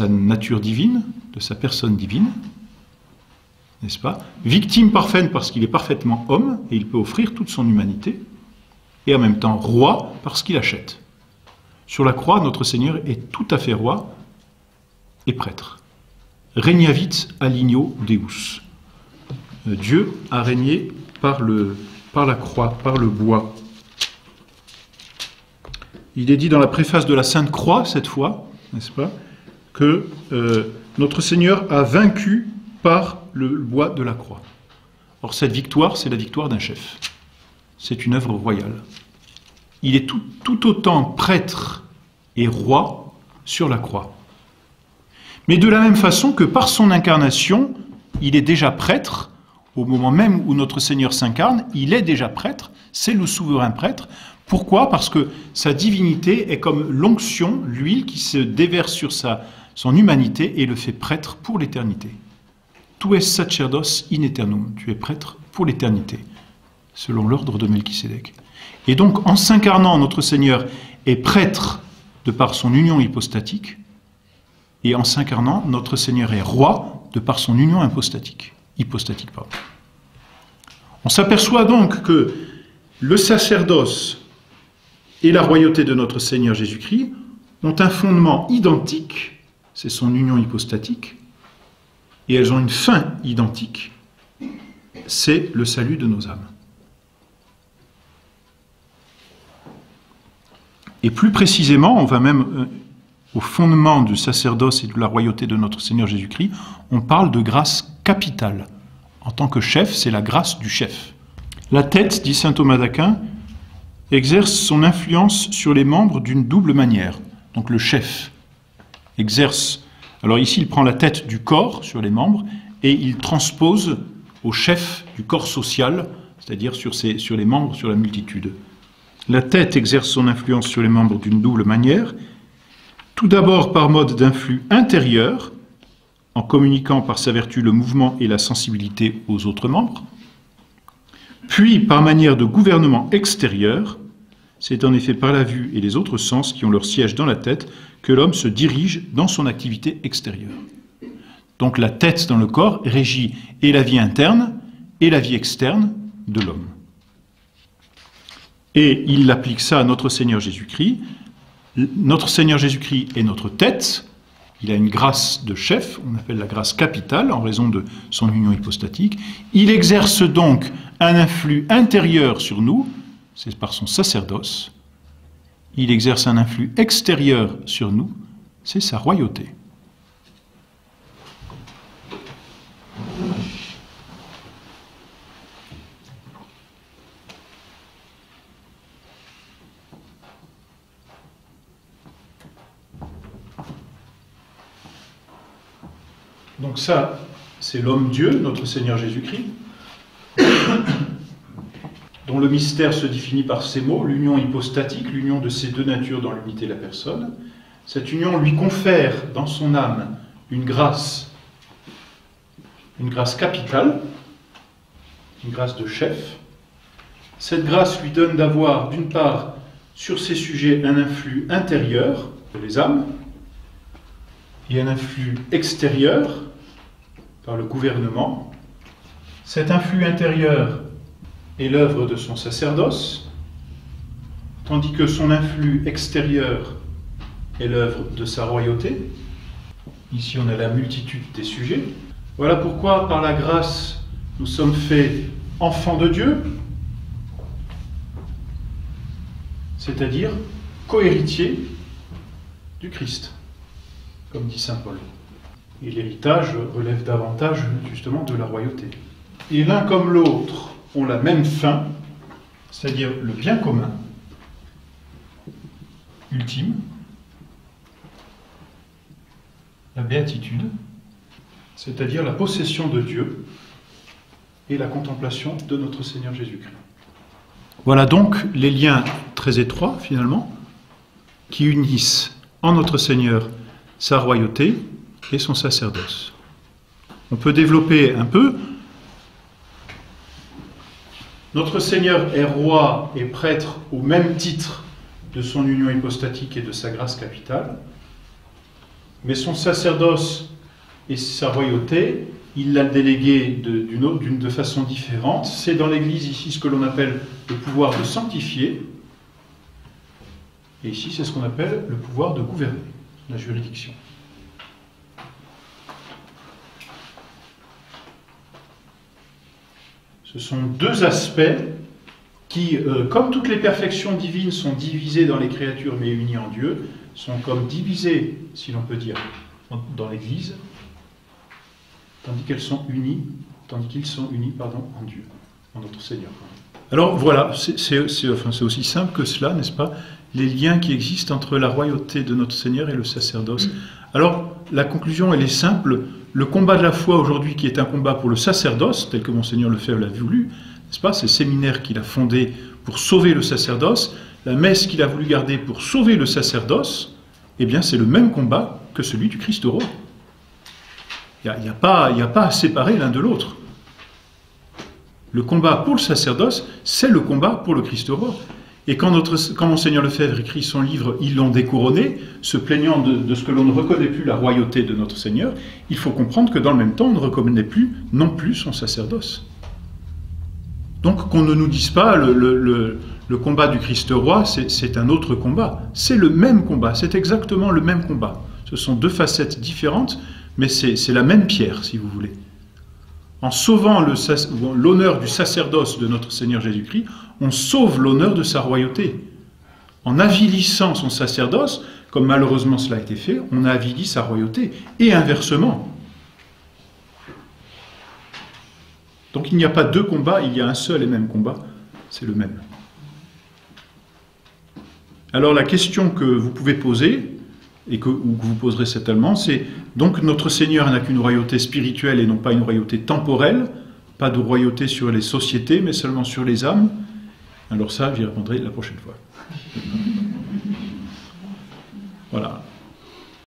nature divine, de sa personne divine, n'est-ce pas? Victime parfaite parce qu'il est parfaitement homme et il peut offrir toute son humanité, et en même temps roi parce qu'il achète. Sur la croix, notre Seigneur est tout à fait roi et prêtre. Regnavit alignio Deus. Dieu a régné par la croix, par le bois. Il est dit dans la préface de la Sainte Croix, cette fois, n'est-ce pas, que notre Seigneur a vaincu par le bois de la croix. Or, cette victoire, c'est la victoire d'un chef. C'est une œuvre royale. Il est tout autant prêtre et roi sur la croix. Mais de la même façon que par son incarnation, il est déjà prêtre, au moment même où notre Seigneur s'incarne, il est déjà prêtre, c'est le souverain prêtre. Pourquoi? Parce que sa divinité est comme l'onction, l'huile qui se déverse sur son humanité et le fait prêtre pour l'éternité. Tu es sacerdos in aeternum, tu es prêtre pour l'éternité, selon l'ordre de Melchisédek. Et donc, en s'incarnant, notre Seigneur est prêtre de par son union hypostatique, et en s'incarnant, notre Seigneur est roi de par son union hypostatique. On s'aperçoit donc que le sacerdoce et la royauté de notre Seigneur Jésus-Christ ont un fondement identique, c'est son union hypostatique, et elles ont une fin identique, c'est le salut de nos âmes. Et plus précisément, on va même au fondement du sacerdoce et de la royauté de notre Seigneur Jésus-Christ, on parle de grâce capitale. En tant que chef, c'est la grâce du chef. La tête, dit saint Thomas d'Aquin, exerce son influence sur les membres d'une double manière. Donc le chef exerce... Alors ici, il prend la tête du corps sur les membres et il transpose au chef du corps social, c'est-à-dire sur les membres, sur la multitude. La tête exerce son influence sur les membres d'une double manière, tout d'abord par mode d'influx intérieur, en communiquant par sa vertu le mouvement et la sensibilité aux autres membres, puis par manière de gouvernement extérieur, c'est en effet par la vue et les autres sens qui ont leur siège dans la tête que l'homme se dirige dans son activité extérieure. Donc la tête dans le corps régit et la vie interne et la vie externe de l'homme. Et il applique ça à notre Seigneur Jésus-Christ. Notre Seigneur Jésus-Christ est notre tête. Il a une grâce de chef, on appelle la grâce capitale, en raison de son union hypostatique. Il exerce donc un influx intérieur sur nous, c'est par son sacerdoce. Il exerce un influx extérieur sur nous, c'est sa royauté. Donc ça, c'est l'homme-dieu, notre Seigneur Jésus-Christ, dont le mystère se définit par ces mots, l'union hypostatique, l'union de ces deux natures dans l'unité de la personne. Cette union lui confère dans son âme une grâce capitale, une grâce de chef. Cette grâce lui donne d'avoir, d'une part, sur ces sujets, un influx intérieur pour les âmes, et un influx extérieur par le gouvernement. Cet influx intérieur est l'œuvre de son sacerdoce, tandis que son influx extérieur est l'œuvre de sa royauté. Ici, on a la multitude des sujets. Voilà pourquoi, par la grâce, nous sommes faits enfants de Dieu, c'est-à-dire co-héritiers du Christ, comme dit saint Paul. Et l'héritage relève davantage, justement, de la royauté. Et l'un comme l'autre ont la même fin, c'est-à-dire le bien commun, ultime, la béatitude, c'est-à-dire la possession de Dieu et la contemplation de notre Seigneur Jésus-Christ. Voilà donc les liens très étroits, finalement, qui unissent en notre Seigneur sa royauté et son sacerdoce. On peut développer un peu. Notre Seigneur est roi et prêtre au même titre de son union hypostatique et de sa grâce capitale, mais son sacerdoce et sa royauté, il l'a délégué de façon différente. C'est dans l'Église ici ce que l'on appelle le pouvoir de sanctifier, et ici c'est ce qu'on appelle le pouvoir de gouverner, la juridiction. Ce sont deux aspects qui, comme toutes les perfections divines sont divisées dans les créatures mais unies en Dieu, sont comme divisées, si l'on peut dire, dans l'Église, tandis qu'ils sont unis en Dieu, en notre Seigneur. Alors voilà, c'est aussi simple que cela, n'est-ce pas, les liens qui existent entre la royauté de notre Seigneur et le sacerdoce. Alors, la conclusion, elle est simple. Le combat de la foi aujourd'hui, qui est un combat pour le sacerdoce, tel que Monseigneur Lefebvre l'a voulu, n'est-ce pas, ces séminaires qu'il a fondés pour sauver le sacerdoce, la messe qu'il a voulu garder pour sauver le sacerdoce, eh bien, c'est le même combat que celui du Christ roi. Il n'y a pas à séparer l'un de l'autre. Le combat pour le sacerdoce, c'est le combat pour le Christ roi. Et quand Monseigneur Lefebvre écrit son livre « Ils l'ont découronné », se plaignant de ce que l'on ne reconnaît plus la royauté de notre Seigneur, il faut comprendre que dans le même temps, on ne reconnaît plus non plus son sacerdoce. Donc qu'on ne nous dise pas le combat du Christ roi, c'est un autre combat. C'est le même combat, c'est exactement le même combat. Ce sont deux facettes différentes, mais c'est la même pierre, si vous voulez. En sauvant l'honneur du sacerdoce de notre Seigneur Jésus-Christ, on sauve l'honneur de sa royauté. En avilissant son sacerdoce, comme malheureusement cela a été fait, on a avili sa royauté, et inversement. Donc il n'y a pas deux combats, il y a un seul et même combat, c'est le même. Alors la question que vous pouvez poser, ou que vous poserez certainement, c'est donc notre Seigneur n'a qu'une royauté spirituelle et non pas une royauté temporelle, pas de royauté sur les sociétés, mais seulement sur les âmes. Alors ça, j'y répondrai la prochaine fois. Voilà.